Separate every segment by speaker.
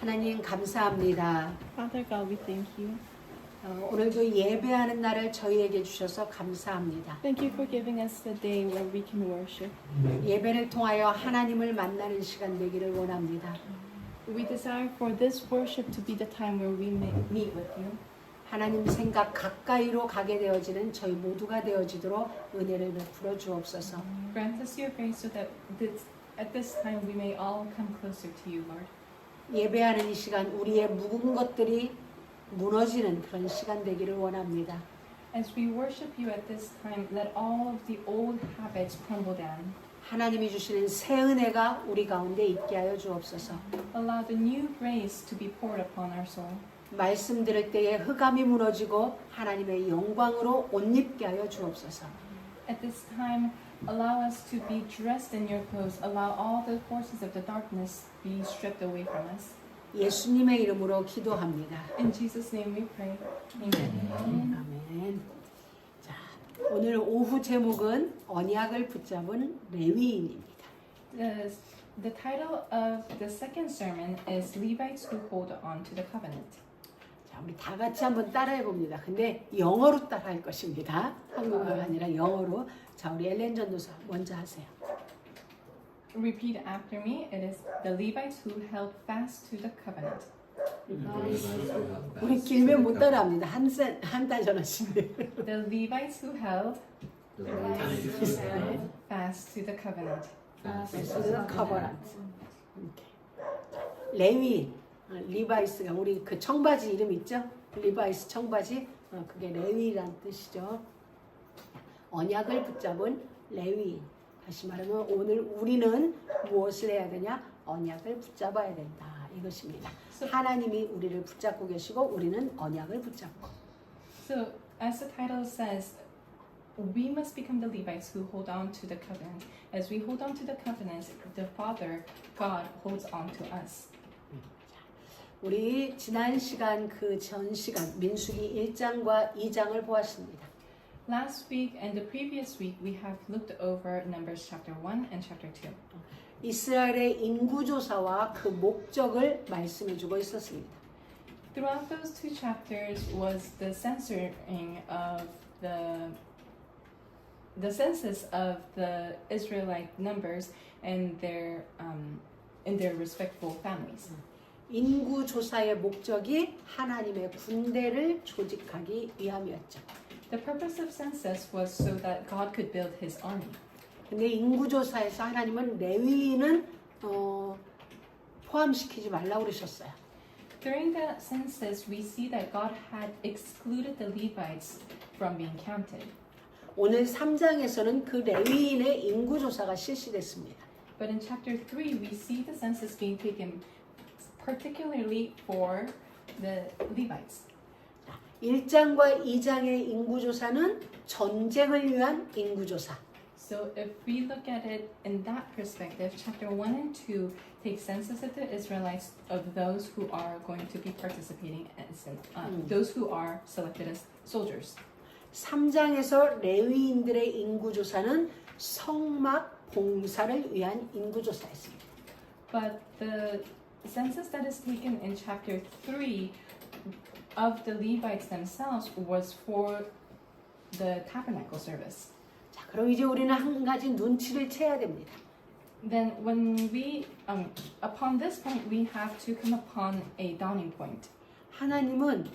Speaker 1: 하나님 감사합니다.
Speaker 2: Father God, we thank you.
Speaker 1: 오늘도 예배하는 날을 저희에게 주셔서 감사합니다.
Speaker 2: Thank you for giving us the day where we can worship.
Speaker 1: 예배를 통하여 하나님을 만나는 시간 되기를 원합니다.
Speaker 2: We desire for this worship to be the time where we may meet with you.
Speaker 1: 하나님 생각 가까이로 가게 되어지는 저희 모두가 되어지도록 은혜를 베풀어 주옵소서.
Speaker 2: Grant us your grace so that at this time we may all come closer to you, Lord.
Speaker 1: 예배하는 이 시간 우리의 묵은 것들이 무너지는 그런 시간 되기를 원합니다.
Speaker 2: As we worship you at this time, let all of the old habits crumble down.
Speaker 1: 하나님이 주시는 새 은혜가 우리 가운데 있게 하여 주옵소서.
Speaker 2: Allow the new grace to be poured upon our soul.
Speaker 1: 말씀 들을 때에 흑암이 무너지고 하나님의 영광으로 옷 입게 하여 주옵소서.
Speaker 2: At this time, allow us to be dressed in your clothes. Allow all the forces of the darkness be stripped away from us.
Speaker 1: 예수님의 이름으로 기도합니다.
Speaker 2: In Jesus' name we pray. Amen.
Speaker 1: 아멘. 자, 오늘 오후 제목은 언약을 붙잡은 레위인입니다.
Speaker 2: The title of the second sermon is Levites who hold on to the covenant.
Speaker 1: 자, 우리 다 같이 한번 따라해 봅니다. 근데 영어로 따라할 것입니다. 한국어가 아니라 영어로. 자, 우리 엘렌 전도사 먼저 하세요.
Speaker 2: Repeat after me. It is the Levites who held fast to the covenant.
Speaker 1: 우리 길면 못 따라합니다. 한 단전 하시네.
Speaker 2: The Levites who held fast to the covenant.
Speaker 1: 커버란트. 레위, 리바이스가 우리 그 청바지 이름 있죠? 리바이스 청바지, 그게 레위란 뜻이죠. 언약을 붙잡은 레위. 다시 말하면 오늘 우리는 무엇을 해야 되냐? 언약을 붙잡아야 된다. 이것입니다. 하나님이 우리를 붙잡고 계시고 우리는 언약을 붙잡고.
Speaker 2: So, as the title says, we must become the Levites who hold on to the covenant. As we hold on to the covenant, the Father, God, holds on to us.
Speaker 1: 우리 지난 시간 그 전 시간 민수기 1장과 2장을 보았습니다.
Speaker 2: Last week and the previous week, we have looked over Numbers chapter 1 and chapter 2.
Speaker 1: 이스라엘의 인구조사와 그 목적을 말씀해주고 있었습니다.
Speaker 2: Throughout those two chapters was the censoring of the census of the Israelite numbers and their respectful families.
Speaker 1: 인구조사의 목적이 하나님의 군대를 조직하기 위함이었죠.
Speaker 2: The purpose of census was so that God could build His army.
Speaker 1: 근데 인구조사에서 하나님은 레위인은 포함시키지 말라고 그러셨어요.
Speaker 2: During the census, we see that God had excluded the Levites from being counted.
Speaker 1: 오늘 3장에서는 그 레위인의 인구조사가 실시됐습니다.
Speaker 2: But in chapter 3, we see the census being taken particularly for the Levites.
Speaker 1: 1장과 2장의 인구조사는 전쟁을 위한 인구조사.
Speaker 2: So if we look at it in that perspective, chapter 1 and 2 take census of the Israelites of those who are going to be participating as those who are selected as soldiers.
Speaker 1: 3장에서 레위인들의 인구조사는 성막 봉사를 위한 인구조사였습니다.
Speaker 2: But the census that is taken in chapter 3 of the Levites themselves was for the tabernacle service.
Speaker 1: 자, 그럼 이제 우리는 한 가지 눈치를 채야 됩니다.
Speaker 2: Then when we, upon this point, we have to come upon a dawning point.
Speaker 1: 하나님은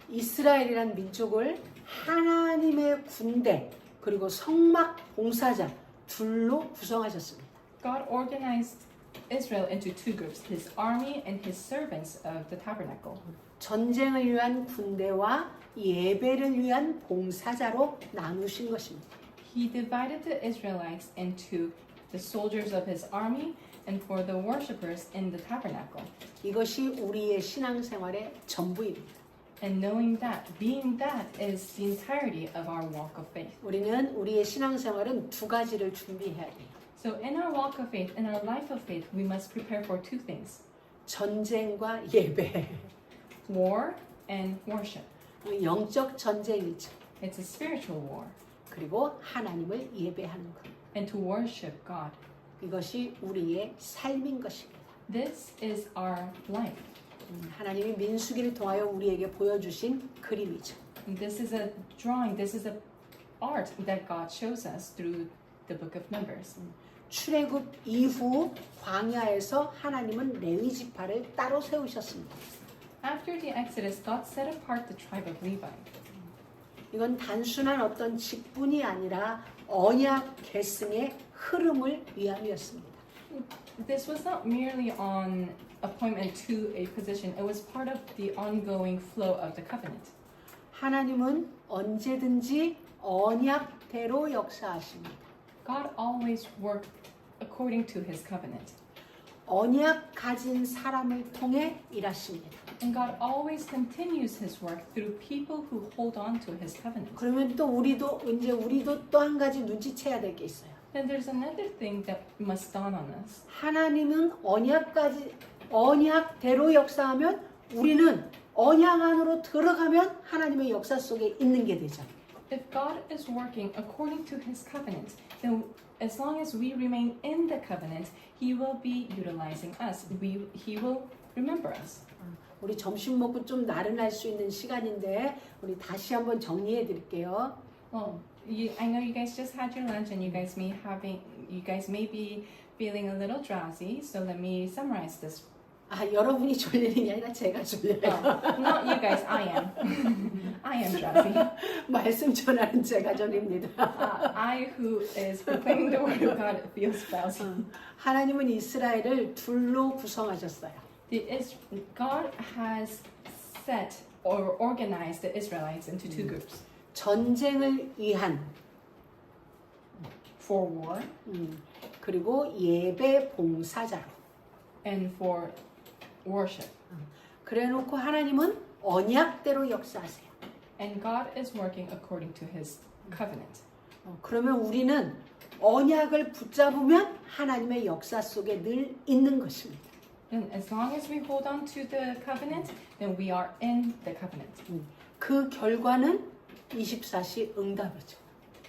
Speaker 1: 이스라엘이란 민족을 하나님의 군대 그리고 성막 봉사자 둘로 구성하셨습니다.
Speaker 2: God organized Israel into two groups, His army and His servants of the tabernacle.
Speaker 1: 전쟁을 위한 군대와 예배를 위한 봉사자로 나누신 것입니다.
Speaker 2: He divided the Israelites into the soldiers of His army and for the worshippers in the tabernacle.
Speaker 1: 이것이 우리의 신앙생활의 전부입니다.
Speaker 2: And knowing that, being that is the entirety of our walk of faith.
Speaker 1: 우리는 우리의 신앙생활은 두 가지를 준비해야 돼요.
Speaker 2: So in our walk of faith, in our life of faith, we must prepare for two things.
Speaker 1: 전쟁과 예배.
Speaker 2: War and worship.
Speaker 1: 영적 전쟁이죠.
Speaker 2: It's a spiritual war.
Speaker 1: 그리고 하나님을 예배하는 것.
Speaker 2: And to worship God.
Speaker 1: 이것이 우리의 삶인 것입니다.
Speaker 2: This is our life.
Speaker 1: 하나님이 민수기를 통하여 우리에게 보여주신 그림이죠.
Speaker 2: And this is a drawing, this is a art that God shows us through the book of Numbers.
Speaker 1: 출애굽 이후 광야에서 하나님은 레위 지파를 따로 세우셨습니다.
Speaker 2: After the Exodus, God set apart the tribe of Levi.
Speaker 1: 이건 단순한 어떤 직분이 아니라 언약 계승의 흐름을 위함이었습니다.
Speaker 2: This was not merely on appointment to a position, it was part of the ongoing flow of the covenant.
Speaker 1: 하나님은 언제든지 언약대로 역사하십니다.
Speaker 2: God always worked according to his covenant.
Speaker 1: 언약 가진 사람을 통해 일하십니다.
Speaker 2: And God always continues his work through people who hold on to his covenant.
Speaker 1: 그러면 또 우리도 또 한 가지 눈치채야 될 게 있어요.
Speaker 2: Then there's another thing that must dawn on us.
Speaker 1: 하나님은 언약대로 역사하면 우리는 언약 안으로 들어가면 하나님의 역사 속에 있는 게 되죠.
Speaker 2: If God is working according to his covenant, then as long as we remain in the covenant, he will be utilizing us. He will remember us.
Speaker 1: 우리 점심 먹고 좀 나른할 수 있는 시간인데 우리 다시 한번 정리해 드릴게요.
Speaker 2: Well, I know you guys just had your lunch and you guys may be feeling a little drowsy, so let me summarize this.
Speaker 1: 여러분이 졸리는 게 아니라 제가 졸려요.
Speaker 2: Not you guys, I am. I am drowsy.
Speaker 1: 말씀 전하는 제가 졸립니다.
Speaker 2: I who is proclaiming the word of God feels drowsy.
Speaker 1: 하나님은 이스라엘을 둘로 구성하셨어요.
Speaker 2: God has set or organized the Israelites into two groups.
Speaker 1: 전쟁을 위한
Speaker 2: For war
Speaker 1: 그리고 예배 봉사자로.
Speaker 2: and for worship.
Speaker 1: 그래놓고 하나님은 언약대로 역사하세요.
Speaker 2: And God is working according to his covenant.
Speaker 1: 그러면 우리는 언약을 붙잡으면 하나님의 역사 속에 늘 있는 것입니다.
Speaker 2: And as long as we hold on to the covenant, then we are in the covenant.
Speaker 1: 그 결과는 24시 응답이죠.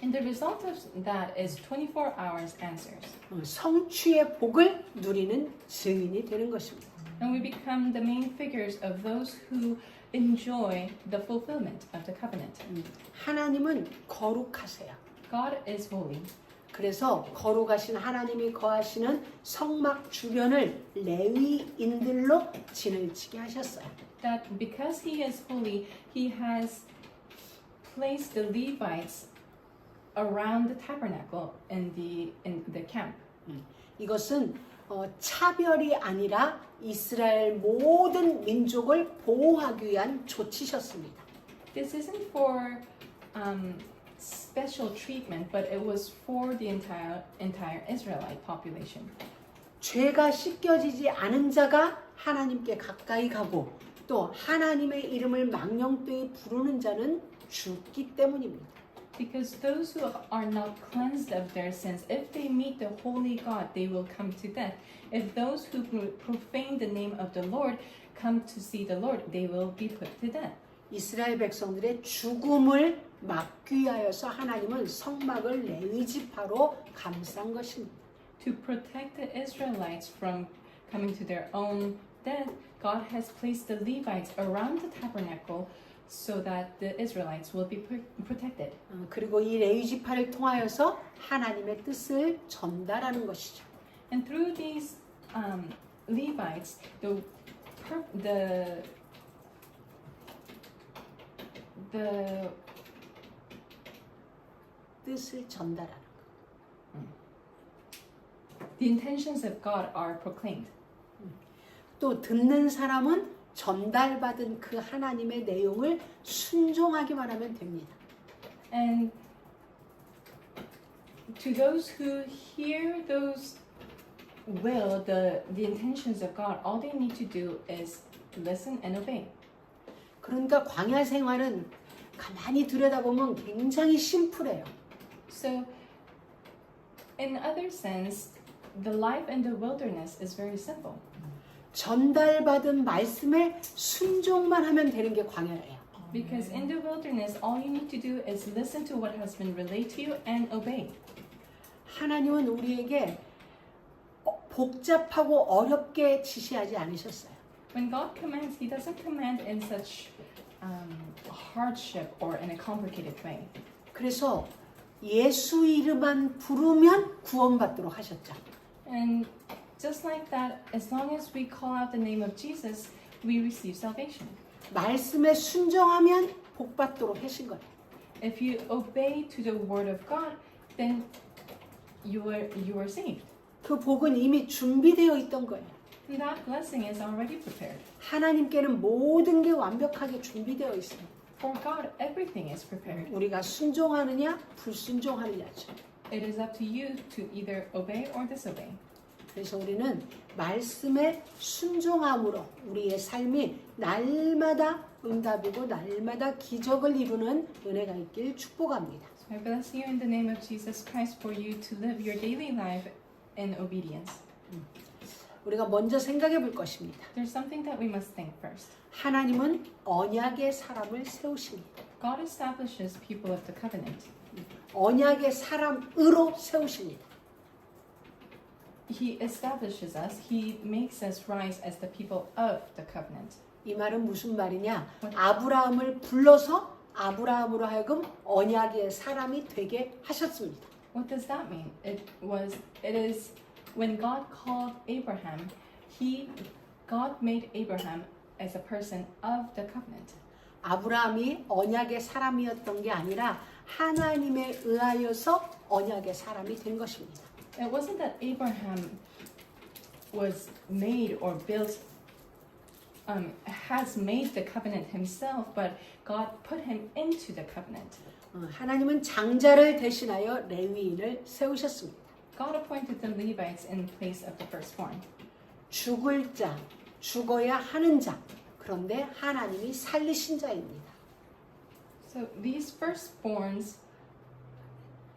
Speaker 2: And the result of that is 24 hours answers.
Speaker 1: 성취의 복을 누리는 증인이 되는 것입니다.
Speaker 2: And we become the main figures of those who enjoy the fulfillment of the covenant.
Speaker 1: 하나님은 거룩하세요.
Speaker 2: God is holy.
Speaker 1: 그래서 거룩하신 하나님이 거하시는 성막 주변을 레위인들로 진을 치게 하셨어요.
Speaker 2: That because he is holy, he has placed the Levites around the tabernacle in the camp.
Speaker 1: 이것은 차별이 아니라 이스라엘 모든 민족을 보호하기 위한 조치셨습니다.
Speaker 2: This isn't for special treatment, but it was for the entire Israelite population.
Speaker 1: 죄가 씻겨지지 않은 자가 하나님께 가까이 가고 또 하나님의 이름을 망령되이 부르는 자는 죽기 때문입니다.
Speaker 2: Because those who are not cleansed of their sins, if they meet the holy God, they will come to death. If those who profane the name of the Lord come to see the Lord, they will be put to death.
Speaker 1: 이스라엘 백성들의 죽음을 막기 위하여서 하나님은 성막을 레위 지파로 감싼 것입니다.
Speaker 2: To protect the Israelites from coming to their own death, God has placed the Levites around the tabernacle so that the Israelites will be protected.
Speaker 1: 그리고 이 레위 지파를 통하여서 하나님의 뜻을 전달하는 것이죠.
Speaker 2: And through these Levites, the
Speaker 1: 뜻을 전달하는 것.
Speaker 2: The intentions of God are proclaimed.
Speaker 1: 또 듣는 사람은 전달받은 그 하나님의 내용을 순종하기만 하면 됩니다.
Speaker 2: And to those who hear those the intentions of God, all they need to do is listen and obey.
Speaker 1: 그러니까 광야 생활은 가만히 들여다보면 굉장히 심플해요.
Speaker 2: So, in other sense, the life in the wilderness is very simple.
Speaker 1: 전달받은 말씀에 순종만 하면 되는 게 광야예요.
Speaker 2: Because in the wilderness, all you need to do is listen to what has been relayed to you and obey.
Speaker 1: 하나님은 우리에게 복잡하고 어렵게 지시하지 않으셨어요.
Speaker 2: When God commands, He doesn't command in such hardship or in a complicated way.
Speaker 1: 그래서 예수 이름만 부르면 구원받도록 하셨죠.
Speaker 2: And just like that, as long as we call out the name of Jesus, we receive salvation.
Speaker 1: 말씀에 순종하면 복받도록 하신 거예요.
Speaker 2: If you obey to the word of God, then you are saved.
Speaker 1: 그 복은 이미 준비되어 있던 거예요.
Speaker 2: And that blessing is already prepared.
Speaker 1: 하나님께는 모든 게 완벽하게 준비되어 있어요.
Speaker 2: For God, everything is prepared.
Speaker 1: 우리가 순종하느냐 불순종하느냐죠.
Speaker 2: It is up to you to either obey or disobey.
Speaker 1: 그래서 우리는 말씀에 순종함으로 우리의 삶이 날마다 응답이고 날마다 기적을 이루는 은혜가 있길 축복합니다.
Speaker 2: So I bless you in the name of Jesus Christ for you to live your daily life in obedience.
Speaker 1: 우리가 먼저 생각해 볼 것입니다.
Speaker 2: There's something that we must think first.
Speaker 1: 하나님은 언약의 사람을 세우십니다.
Speaker 2: God establishes people of the covenant.
Speaker 1: 언약의 사람으로 세우십니다.
Speaker 2: He establishes us. He makes us rise as the people of the covenant.
Speaker 1: 이 말은 무슨 말이냐? 아브라함을 불러서 아브라함으로 하여금 언약의 사람이 되게 하셨습니다.
Speaker 2: What does that mean? It is when God called Abraham, God made Abraham as a person of the covenant.
Speaker 1: 아브라함이 언약의 사람이었던 게 아니라 하나님에 의하여서 언약의 사람이 된 것입니다.
Speaker 2: It wasn't that Abraham was made or built, has made the covenant himself, but God put him into the covenant.
Speaker 1: 하나님은 장자를 대신하여 레위인을 세우셨습니다.
Speaker 2: God appointed the Levites in place of the firstborn.
Speaker 1: 죽을 자, 죽어야 하는 자. 그런데 하나님이 살리신 자입니다.
Speaker 2: So these firstborns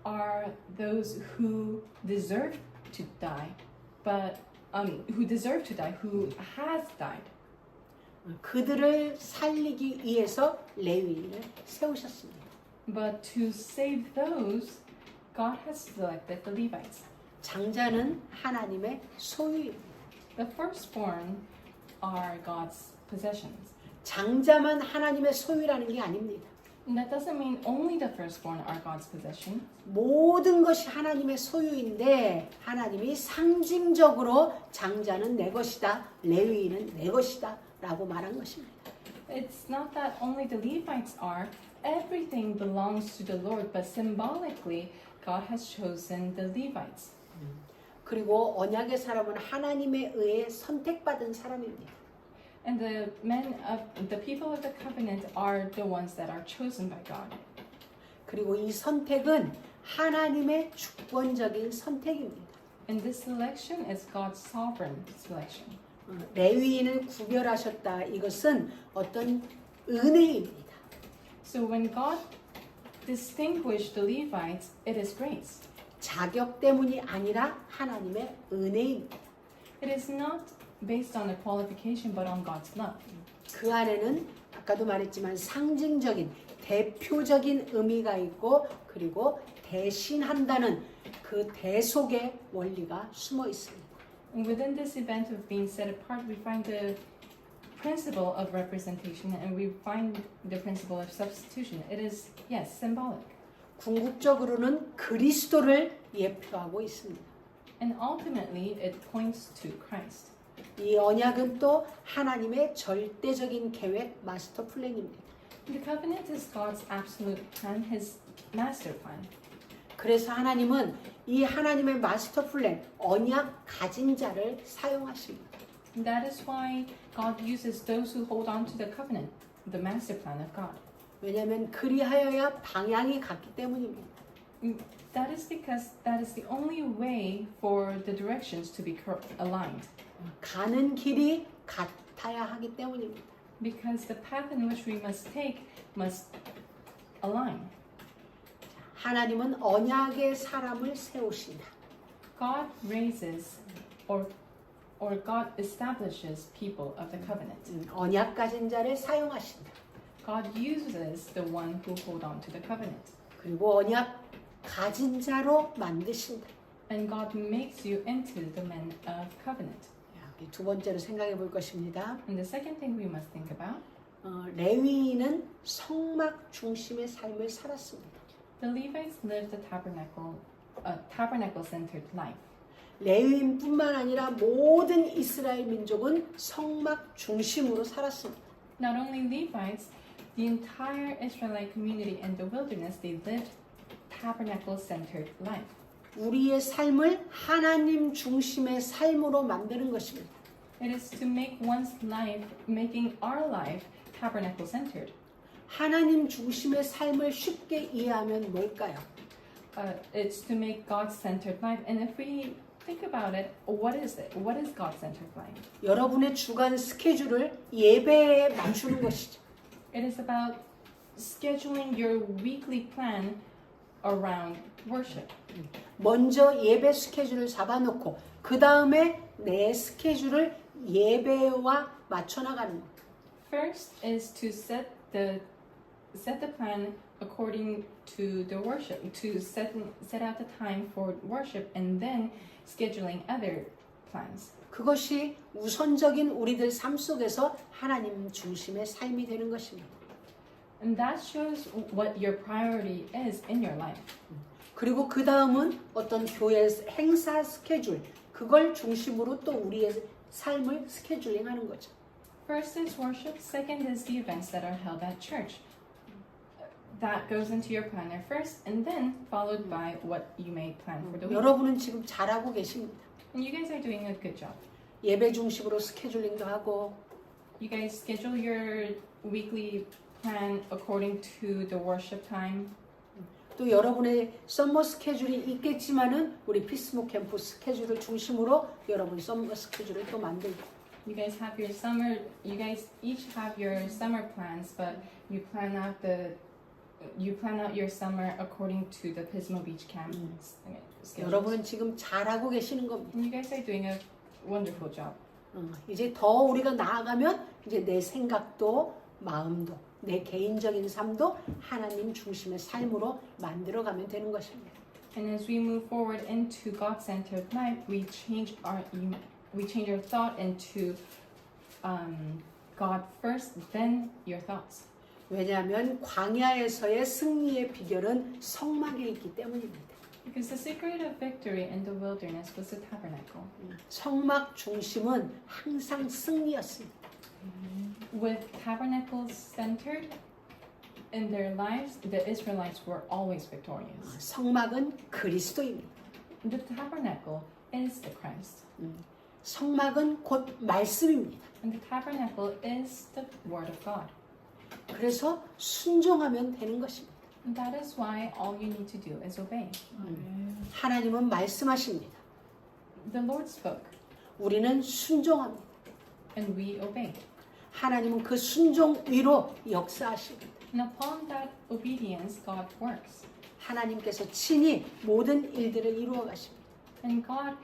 Speaker 2: are those who deserve to die, but who deserve to die, who has died.
Speaker 1: 그들을 살리기 위해서 레위인을 세우셨습니다.
Speaker 2: But to save those, God has selected the Levites.
Speaker 1: 장자는 하나님의 소유입니다.
Speaker 2: The firstborn are God's possessions.
Speaker 1: 장자만 하나님의 소유라는 게 아닙니다.
Speaker 2: And that doesn't mean only the firstborn are God's possession.
Speaker 1: 모든 것이 하나님의 소유인데 하나님이 상징적으로 장자는 내 것이다, 레위인은 내 것이다 라고 말한 것입니다.
Speaker 2: It's not that only the Levites are, everything belongs to the Lord, but symbolically God has chosen the Levites.
Speaker 1: 그리고 언약의 사람은 하나님에 의해 선택받은 사람입니다.
Speaker 2: And the people of the covenant are the ones that are chosen by God.
Speaker 1: 그리고 이 선택은 하나님의 주권적인 선택입니다.
Speaker 2: And this selection is God's sovereign selection.
Speaker 1: 레위인을 구별하셨다. 이것은 어떤 은혜입니다.
Speaker 2: So when God distinguished the Levites, it is grace.
Speaker 1: 자격 때문이 아니라 하나님의 은혜입니다.
Speaker 2: It is not based on a qualification, but on God's love.
Speaker 1: 그 안에는 아까도 말했지만 상징적인 대표적인 의미가 있고 그리고 대신한다는 그 대속의 원리가 숨어 있습니다.
Speaker 2: And within this event of being set apart, we find the principle of representation and we find the principle of substitution. It is, yes, symbolic.
Speaker 1: 궁극적으로는 그리스도를 예표하고 있습니다.
Speaker 2: And ultimately, it points to Christ.
Speaker 1: 이 언약은 또 하나님의 절대적인 계획 마스터 플랜입니다.
Speaker 2: The covenant is God's absolute plan, His master plan.
Speaker 1: 그래서 하나님은 이 하나님의 마스터 플랜 언약 가진 자를 사용하십니다.
Speaker 2: And that is why God uses those who hold on to the covenant, the master plan of God.
Speaker 1: 왜냐하면 그리하여야 방향이 같기 때문입니다.
Speaker 2: That is because that is the only way for the directions to be aligned.
Speaker 1: 가는 길이 같아야 하기 때문입니다.
Speaker 2: Because the path in which we must take must align.
Speaker 1: 하나님은 언약의 사람을 세우신다.
Speaker 2: God raises or God establishes people of the covenant.
Speaker 1: 언약 가진 자를 사용하신다.
Speaker 2: God uses the one who hold on to the covenant.
Speaker 1: 그리고 언약 가진 자로 만드신다.
Speaker 2: And God makes you into the men of covenant.
Speaker 1: 두 번째로 생각해 볼 것입니다.
Speaker 2: And the second thing we must think about,
Speaker 1: 레위인은 성막 중심의 삶을 살았습니다.
Speaker 2: the Levites lived a tabernacle-centered life.
Speaker 1: 레위인뿐만 아니라 모든 이스라엘 민족은 성막 중심으로 살았습니다.
Speaker 2: Not only Levites, the entire Israelite community in the wilderness, they lived tabernacle-centered life.
Speaker 1: 우리의 삶을 하나님 중심의 삶으로 만드는 것입니다.
Speaker 2: It is to make one's life, making our life tabernacle-centered.
Speaker 1: 하나님 중심의 삶을 쉽게 이해하면 뭘까요?
Speaker 2: It's to make God-centered life. And if we think about it, what is it? What is God-centered life?
Speaker 1: 여러분의 주간 스케줄을 예배에 맞추는 것이죠.
Speaker 2: It is about scheduling your weekly plan around worship.
Speaker 1: 먼저 예배 스케줄을 잡아놓고 그 다음에 내 스케줄을 예배와 맞춰 나가는 것.
Speaker 2: First is to set the plan according to the worship, to set out the time for worship, and then scheduling other plans.
Speaker 1: 그것이 우선적인 우리들 삶 속에서 하나님 중심의 삶이 되는 것입니다.
Speaker 2: And that shows what your priority is in your life.
Speaker 1: 그리고 그 다음은 어떤 교회 행사 스케줄, 그걸 중심으로 또 우리의 삶을 스케줄링하는 거죠.
Speaker 2: First is worship, second is the events that are held at church. That goes into your planner first, and then followed by what you may plan for the week.
Speaker 1: 여러분은 지금 잘하고 계십니다.
Speaker 2: And you guys are doing a good job.
Speaker 1: 예배 중심으로 스케줄링도 하고
Speaker 2: You guys schedule your weekly plan according to the worship time.
Speaker 1: 또 여러분의 썸머 스케줄이 있겠지만은 우리 피스모 캠프 스케줄을 중심으로 여러분 썸머 스케줄을 또 만들고
Speaker 2: You guys each have your summer plans, but you plan out your summer according to the Pismo Beach camp schedules.
Speaker 1: 여러분은 지금 잘하고 계시는 겁니다.
Speaker 2: And you guys are doing a wonderful job.
Speaker 1: 이제 더 우리가 나아가면 이제 내 생각도 마음도 내 개인적인 삶도 하나님 중심의 삶으로 만들어가면 되는 것입니다.
Speaker 2: And as we move forward into God-centered life, we change our thought into God first, then your thoughts.
Speaker 1: 왜냐하면 광야에서의 승리의 비결은 성막에 있기 때문입니다.
Speaker 2: Because the secret of victory in the wilderness was the tabernacle.
Speaker 1: 성막 중심은 항상 승리였습니다.
Speaker 2: With tabernacles centered in their lives, the Israelites were always victorious.
Speaker 1: 성막은 그리스도입니다.
Speaker 2: The tabernacle is the Christ.
Speaker 1: 성막은 곧 말씀입니다.
Speaker 2: And the tabernacle is the Word of God.
Speaker 1: 그래서 순종하면 되는 것입니다.
Speaker 2: And that is why all you need to do is obey.
Speaker 1: 하나님은 말씀하십니다.
Speaker 2: The Lord spoke,
Speaker 1: 우리는 순종합니다.
Speaker 2: and we obey.
Speaker 1: 하나님은 그 순종 위로 역사하십니다.
Speaker 2: And upon that obedience, God works.
Speaker 1: 하나님께서 친히 모든 일들을 이루어 가십니다.
Speaker 2: And God,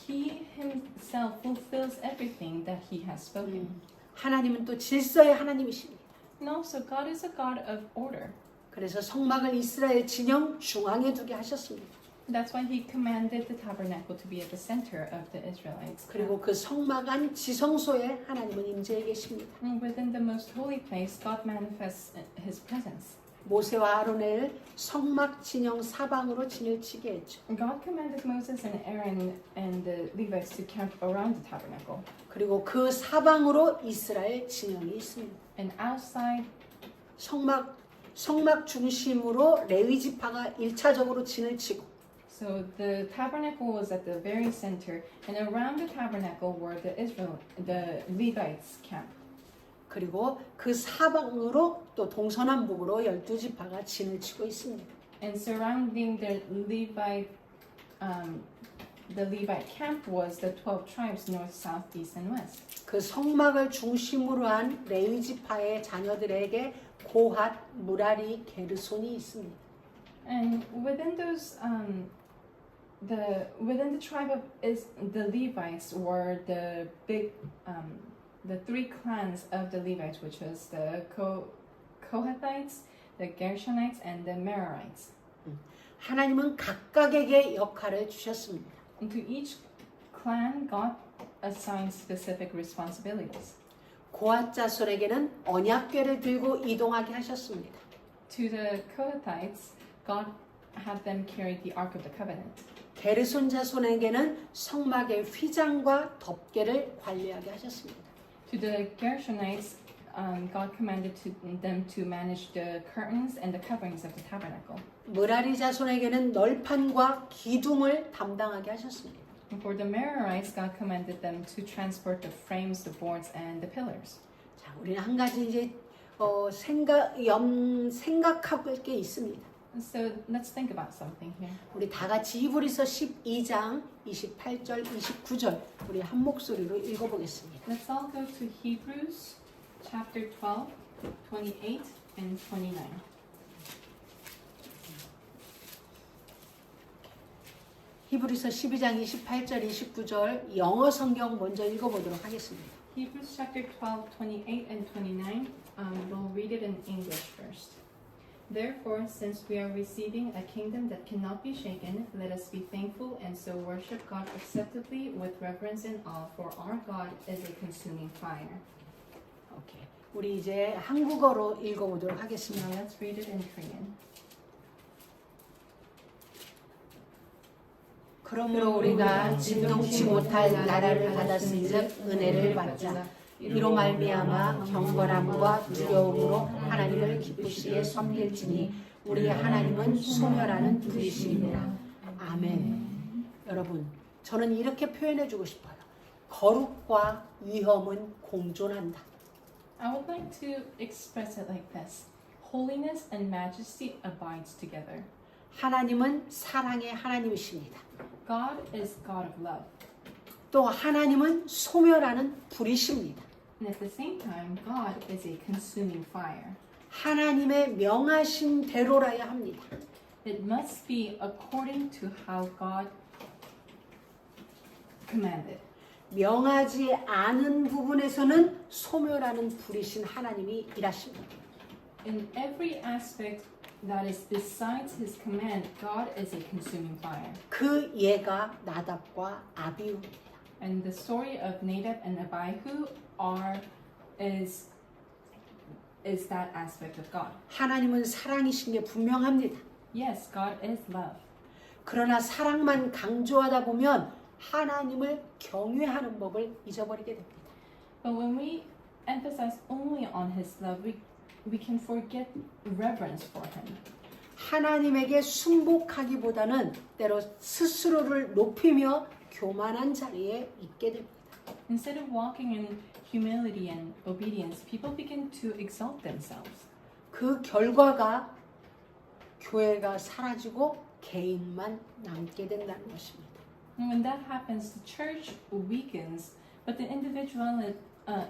Speaker 2: He Himself fulfills everything that He has spoken.
Speaker 1: 하나님은 또 질서의 하나님이십니다.
Speaker 2: And also, God is a God of order.
Speaker 1: 그래서 성막을 이스라엘 진영 중앙에 두게 하셨습니다.
Speaker 2: That's why He commanded the tabernacle to be at the center of the Israelites.
Speaker 1: 그리고 그 성막 안 지성소에 하나님은 임재해 계십니다.
Speaker 2: And within the most holy place, God manifests His presence.
Speaker 1: 모세와 아론을 성막 진영 사방으로 진을 치게 했죠.
Speaker 2: God commanded Moses and Aaron and the Levites to camp around the tabernacle.
Speaker 1: 그리고 그 사방으로 이스라엘 진영이 있습니다.
Speaker 2: And outside,
Speaker 1: 성막 중심으로 레위 지파가 1차적으로 진을 치고
Speaker 2: so the tabernacle was at the very center, and around the tabernacle were the Levites camp.
Speaker 1: 그리고 그 사방으로 또 동서남북으로 12지파가 진을 치고 있습니다.
Speaker 2: And surrounding the Levite camp was the 12 tribes, north, south, east, and west.
Speaker 1: 그 성막을 중심으로 한 레위 지파의 자녀들에게 고핫, 무라리, 게르손이 있습니다.
Speaker 2: And within those, within the tribe of the Levites were the three clans of the Levites, which was the Kohathites, the Gershonites, and the Merarites.
Speaker 1: 하나님은 각각에게 역할을 주셨습니다.
Speaker 2: And to each clan, God assigned specific responsibilities.
Speaker 1: 고앗 자손에게는 언약궤를 들고 이동하게 하셨습니다.
Speaker 2: To the Kohathites, God had them carry the Ark of the Covenant.
Speaker 1: 게르손 자손에게는 성막의 휘장과 덮개를 관리하게 하셨습니다.
Speaker 2: To the Gershonites, God commanded them to manage the curtains and the coverings of the tabernacle.
Speaker 1: 므라리 자손에게는 널판과 기둥을 담당하게 하셨습니다.
Speaker 2: And for the Merarites, God commanded them to transport the frames, the boards, and the pillars.
Speaker 1: 자, 우리는 한 가지 이제 생각할 게 있습니다.
Speaker 2: So let's think about something here.
Speaker 1: 우리 다 같이 히브리서 12장 28절, 29절 우리 한 목소리로 읽어보겠습니다.
Speaker 2: Let's all go to Hebrews chapter 12, 28 and 29.
Speaker 1: 히브리서 12장 28절, 29절 영어 성경 먼저 읽어보도록 하겠습니다.
Speaker 2: Hebrews chapter 12, 28 and 29. We'll read it in English first. Therefore, since we are receiving a kingdom that cannot be shaken, let us be thankful and so worship God acceptably with reverence and awe, for our God is a consuming fire.
Speaker 1: 오케이. 우리 이제 한국어로 읽어보도록 하겠습니다.
Speaker 2: Now let's read it in Korean.
Speaker 1: 그러므로 우리가 진동치 못할 나라를 받았은즉 은혜를 받자. 이로 말미암아 경건함과 두려움으로 하나님을 기쁘시게 섬길지니 우리 하나님은 소멸하는 분이시니라. 아멘. 여러분, 저는 이렇게 표현해주고 싶어요. 거룩과 위험은 공존한다.
Speaker 2: I would like to express it like this. Holiness and majesty abides together.
Speaker 1: 하나님은 사랑의 하나님이십니다.
Speaker 2: God is God of love.
Speaker 1: 또 하나님은 소멸하는 불이십니다.
Speaker 2: And at the same time, God is a consuming fire.
Speaker 1: 하나님의 명하신 대로라야 합니다.
Speaker 2: It must be according to how God commanded.
Speaker 1: 명하지 않은 부분에서는 소멸하는 불이신 하나님이 일하십니다.
Speaker 2: In every aspect that is besides His command, God is a consuming fire.
Speaker 1: 그 예가 나답과 아비후입니다.
Speaker 2: And the story of Nadab and Abihu is that aspect of God.
Speaker 1: 하나님은 사랑이신 게 분명합니다.
Speaker 2: Yes, God is love.
Speaker 1: 그러나 사랑만 강조하다 보면 하나님을 경외하는 법을 잊어버리게 됩니다.
Speaker 2: But when we emphasize only on His love, we can forget reverence for Him.
Speaker 1: 하나님에게 순복하기보다는 때로 스스로를 높이며 교만한 자리에 있게 됩니다.
Speaker 2: Instead of walking in humility and obedience, people begin to exalt themselves.
Speaker 1: 그 결과가 교회가 사라지고 개인만 남게 된다는 것입니다.
Speaker 2: And when that happens, the church weakens, but the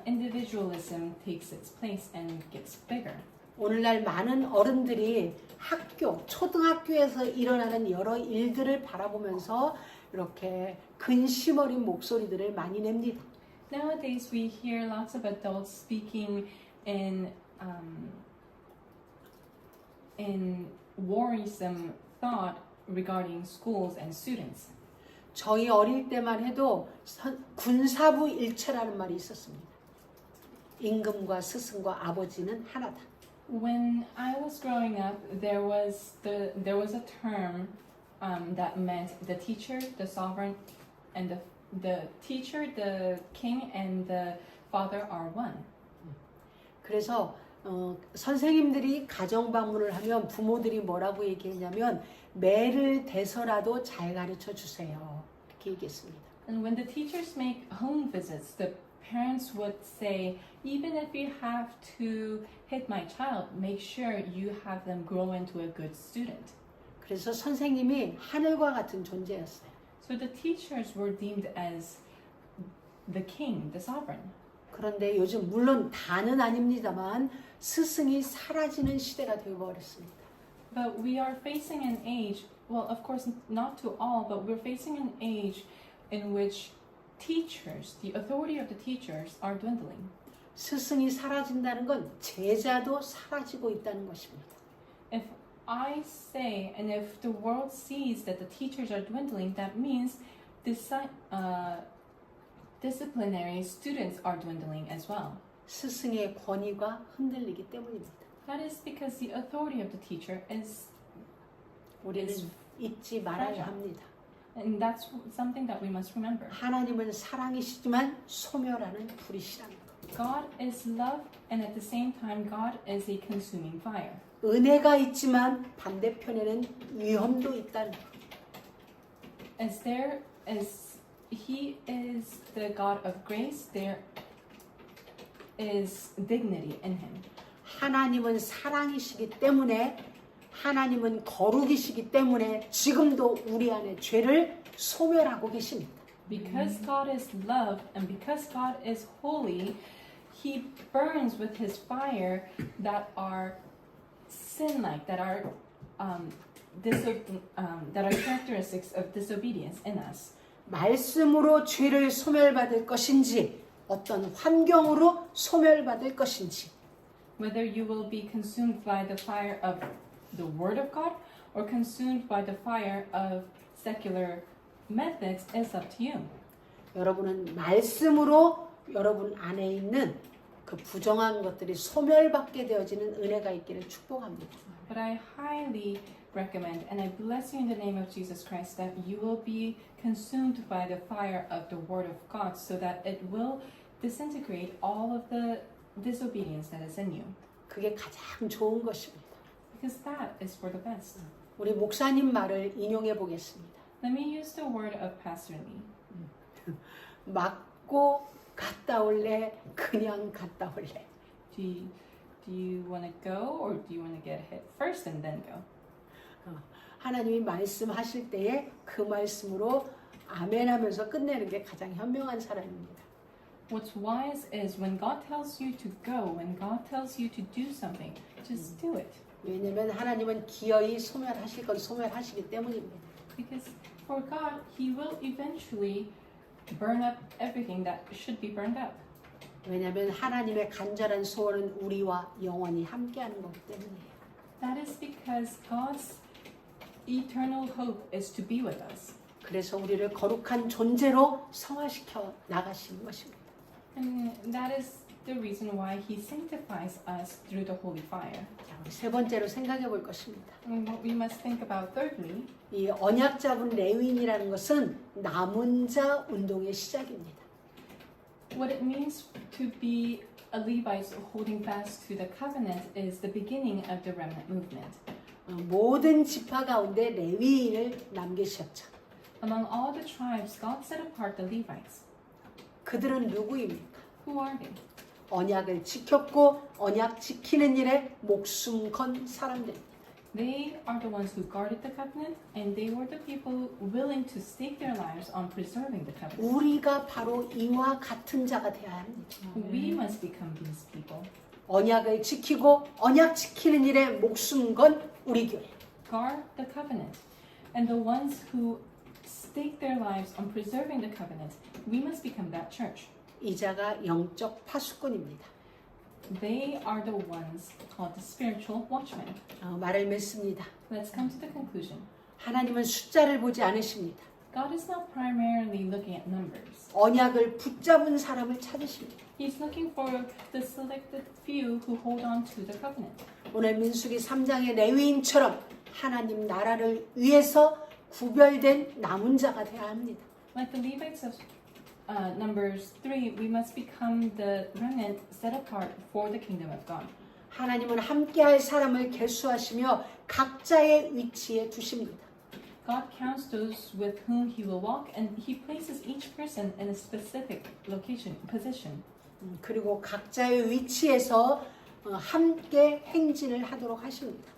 Speaker 2: individualism takes its place and gets bigger.
Speaker 1: 오늘날 많은 어른들이 학교, 초등학교에서 일어나는 여러 일들을 바라보면서 이렇게 근심 어린 목소리들을 많이 냅니다.
Speaker 2: Nowadays, we hear lots of adults speaking in worrisome thought regarding schools and students.
Speaker 1: 저희 어릴 때만 해도 군사부 일체라는 말이 있었습니다. 임금과 스승과 아버지는 하나다.
Speaker 2: When I was growing up, there was a term that meant the teacher, the sovereign, and the teacher, the king, and the father are one.
Speaker 1: 그래서 선생님들이 가정 방문을 하면 부모들이 뭐라고 얘기했냐면 매를 대서라도 잘 가르쳐 주세요. 이렇게 얘기했습니다.
Speaker 2: And when the teachers make home visits, the parents would say, even if you have to hit my child, make sure you have them grow into a good student.
Speaker 1: 그래서 선생님이 하늘과 같은 존재였어요.
Speaker 2: So the teachers were deemed as the king, the sovereign.
Speaker 1: 그런데 요즘 물론 다는 아닙니다만 스승이 사라지는 시대가 되어버렸습니다.
Speaker 2: But we are facing an age, well, of course, not to all, but we're facing an age in which teachers, the authority of the teachers, are dwindling.
Speaker 1: 스승이 사라진다는 건 제자도 사라지고 있다는 것입니다.
Speaker 2: If I say, and if the world sees that the teachers are dwindling, that means disciplinary students are dwindling as well.
Speaker 1: 스승의 권위가 흔들리기 때문입니다.
Speaker 2: That is because the authority of the teacher is,
Speaker 1: 우리는 잊지 말아야 합니다.
Speaker 2: and that's something that we must remember.
Speaker 1: 하나님은 사랑이시지만 소멸하는 불이시라는 것.
Speaker 2: God is love, and at the same time, God is a consuming fire.
Speaker 1: 은혜가 있지만 반대편에는 위험도 있다는 것.
Speaker 2: As He is the God of grace, there is dignity in Him.
Speaker 1: 하나님은 사랑이시기 때문에 하나님은 거룩이시기 때문에 지금도 우리 안에 죄를 소멸하고 계십니다.
Speaker 2: Because God is love and because God is holy, He burns with His fire that are sin-like, that are characteristics of disobedience in us.
Speaker 1: 말씀으로 죄를 소멸받을 것인지 어떤 환경으로 소멸받을 것인지
Speaker 2: Whether you will be consumed by the fire of the Word of God or consumed by the fire of secular methods is up to you.
Speaker 1: 여러분은 말씀으로 여러분 안에 있는 그 부정한 것들이 소멸받게 되어지는 은혜가 있기를 축복합니다.
Speaker 2: But I highly recommend and I bless you in the name of Jesus Christ that you will be consumed by the fire of the Word of God so that it will disintegrate all of the disobedience that is in you.
Speaker 1: 그게 가장 좋은 것입니다.
Speaker 2: Because that is for the best.
Speaker 1: 우리 목사님 말을 인용해 보겠습니다.
Speaker 2: Let me use the word of Pastor Lee.
Speaker 1: 맞고 갔다 올래 그냥 갔다 올래.
Speaker 2: Do you want to go or do you want to get hit first and then go?
Speaker 1: 하나님이 말씀하실 때에 그 말씀으로 아멘하면서 끝내는 게 가장 현명한 사람입니다.
Speaker 2: What's wise is when God tells you to go, when God tells you to do something, just do it.
Speaker 1: 왜냐하면 하나님은 기어이 소멸하실 건 소멸하시기 때문입니다.
Speaker 2: Because for God, He will eventually burn up everything that should be burned up.
Speaker 1: 왜냐하면 하나님의 간절한 소원은 우리와 영원히 함께하는 거기 때문이에요.
Speaker 2: That is because God's eternal hope is to be with us.
Speaker 1: 그래서 우리를 거룩한 존재로 성화시켜 나가시는 것입니다.
Speaker 2: And that is the reason why He sanctifies us through the holy fire.
Speaker 1: 자, 우리 세 번째로 생각해 볼 것입니다.
Speaker 2: And what we must think about thirdly,
Speaker 1: 이 언약 잡은 레위인이라는 것은 남은 자 운동의 시작입니다.
Speaker 2: what it means to be a Levite holding fast to the covenant is the beginning of the remnant movement.
Speaker 1: 모든 지파 가운데 레위인을 남기셨죠.
Speaker 2: Among all the tribes, God set apart the Levites.
Speaker 1: 그들은 누구입니까?
Speaker 2: Who are they?
Speaker 1: 언약을 지켰고 언약 지키는 일에 목숨 건 사람들입니다.
Speaker 2: They are the ones who guarded the covenant, and they were the people willing to stake their lives on preserving the covenant.
Speaker 1: 우리가 바로 이와 같은 자가 되어야 합니다.
Speaker 2: We must become these people.
Speaker 1: 언약을 지키고 언약 지키는 일에 목숨 건 우리 교회.
Speaker 2: Guard the covenant. And the ones who stake their lives on preserving the covenant, we must become that church.
Speaker 1: 이 자가 영적 파수꾼입니다.
Speaker 2: They are the ones called the spiritual watchmen.
Speaker 1: 말을 맺습니다.
Speaker 2: Let's come to the conclusion.
Speaker 1: 하나님은 숫자를 보지 않으십니다.
Speaker 2: God is not primarily looking at numbers.
Speaker 1: 언약을 붙잡은 사람을 찾으십니다.
Speaker 2: He's looking for the selected few who hold on to the covenant.
Speaker 1: 오늘 민수기 3장의 레위인처럼 하나님 나라를 위해서 구별된 남은 자가 되어야 합니다.
Speaker 2: Like the Levites of Numbers 3, we must become the remnant set apart for the kingdom of God.
Speaker 1: 하나님은 함께할 사람을 계수하시며 각자의 위치에 두십니다.
Speaker 2: God counts those with whom He will walk, and He places each person in a specific location, position.
Speaker 1: 그리고 각자의 위치에서 함께 행진을 하도록 하십니다.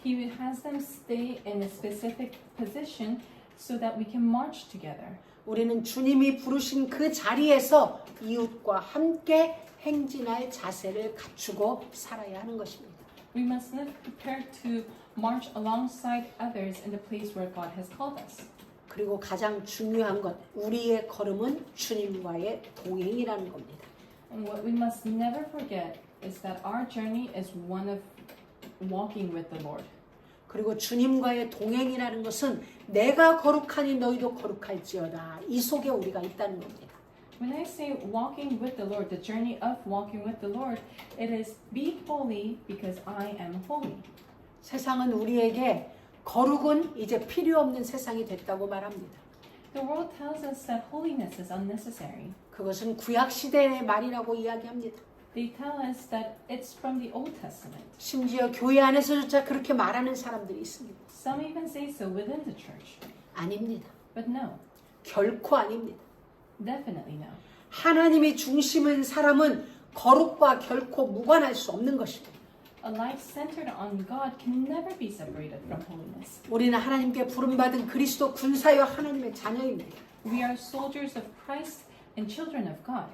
Speaker 2: He has them stay in a specific position so that we can march together.
Speaker 1: 우리는 주님이 부르신 그 자리에서 이웃과 함께 행진할 자세를 갖추고 살아야 하는 것입니다.
Speaker 2: We must live prepared to march alongside others in the place where God has called us.
Speaker 1: 그리고 가장 중요한 것, 우리의 걸음은 주님과의 동행이라는 겁니다.
Speaker 2: And what we must never forget is that our journey is one of walking with the Lord.
Speaker 1: 그리고 주님과의 동행이라는 것은 내가 거룩하니 너희도 거룩할지어다. 이 속에 우리가 있다는 겁니다.
Speaker 2: When I say walking with the Lord, the journey of walking with the Lord, it is be holy because I am holy.
Speaker 1: 세상은 우리에게 거룩은 이제 필요 없는 세상이 됐다고 말합니다.
Speaker 2: The world tells us that holiness is unnecessary.
Speaker 1: 그것은 구약 시대의 말이라고 이야기합니다.
Speaker 2: They tell us that it's from the Old Testament.
Speaker 1: 심지어 교회 안에서조차 그렇게 말하는 사람들이 있습니다.
Speaker 2: Some even say so within the church.
Speaker 1: 아닙니다.
Speaker 2: But no,
Speaker 1: 결코 아닙니다.
Speaker 2: definitely no.
Speaker 1: 하나님이 중심인 사람은 거룩과 결코 무관할 수 없는 것입니다.
Speaker 2: A life centered on God can never be separated from holiness.
Speaker 1: 우리는 하나님께 부름받은 그리스도 군사여 하나님의 자녀입니다.
Speaker 2: We are soldiers of Christ and children of God.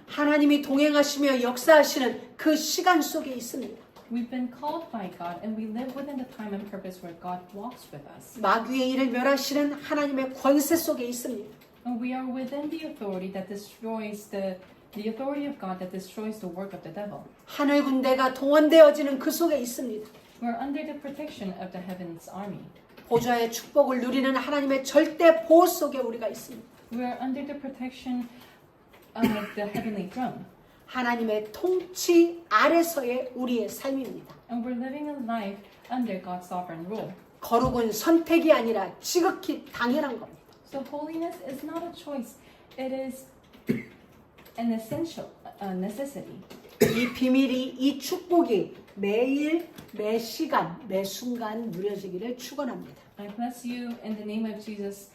Speaker 1: 하나님이 동행하시며 역사하시는 그 시간 속에 있습니다.
Speaker 2: We've been called by God and we live within the time and purpose where God walks with us.
Speaker 1: 마귀의 일을 멸하시는 하나님의 권세 속에 있습니다.
Speaker 2: And we are within the authority that destroys the authority of God that destroys the work of the devil.
Speaker 1: 하늘 군대가 동원되어지는 그 속에 있습니다.
Speaker 2: We're under the protection of the heaven's army.
Speaker 1: 보좌의 축복을 누리는 하나님의 절대 보호 속에 우리가 있습니다.
Speaker 2: We're under the protection of the heavenly throne.
Speaker 1: 하나님의 통치 아래서의 우리의 삶입니다.
Speaker 2: And we're living a life under God's sovereign rule.
Speaker 1: 거룩은 선택이 아니라 지극히 당연한 겁니다.
Speaker 2: So holiness is not a choice. It is an essential necessity.
Speaker 1: 이 비밀이, 이 축복이 매일, 매 시간, 매 순간 누려지기를 축원합니다.
Speaker 2: I bless you in the name of Jesus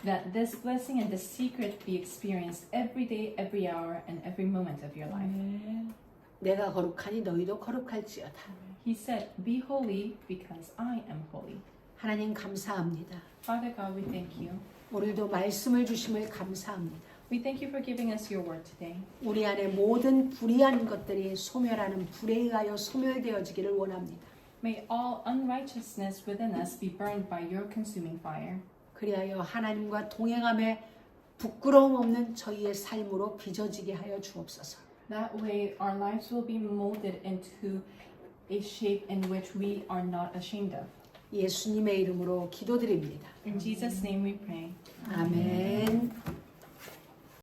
Speaker 2: that this blessing and this secret be experienced every day, every hour, and every moment of your life.
Speaker 1: 내가 거룩하니 너희도 거룩할지어다.
Speaker 2: He said, be holy because I am holy.
Speaker 1: 하나님 감사합니다.
Speaker 2: Father God, we thank you.
Speaker 1: 오늘도 말씀을 주심을 감사합니다.
Speaker 2: We thank you for giving us your word today.
Speaker 1: 우리 안에 모든 불의한 것들이 소멸하는 불에 의하여 소멸되어지기를 원합니다.
Speaker 2: May all unrighteousness within us be burned by your consuming fire.
Speaker 1: 그리하여 하나님과 동행함에 부끄러움 없는 저희의 삶으로 빚어지게 하여 주옵소서.
Speaker 2: That way our lives will be molded into a shape in which we are not ashamed of.
Speaker 1: 예수님의 이름으로 기도드립니다.
Speaker 2: In Jesus' name we pray.
Speaker 1: 아멘.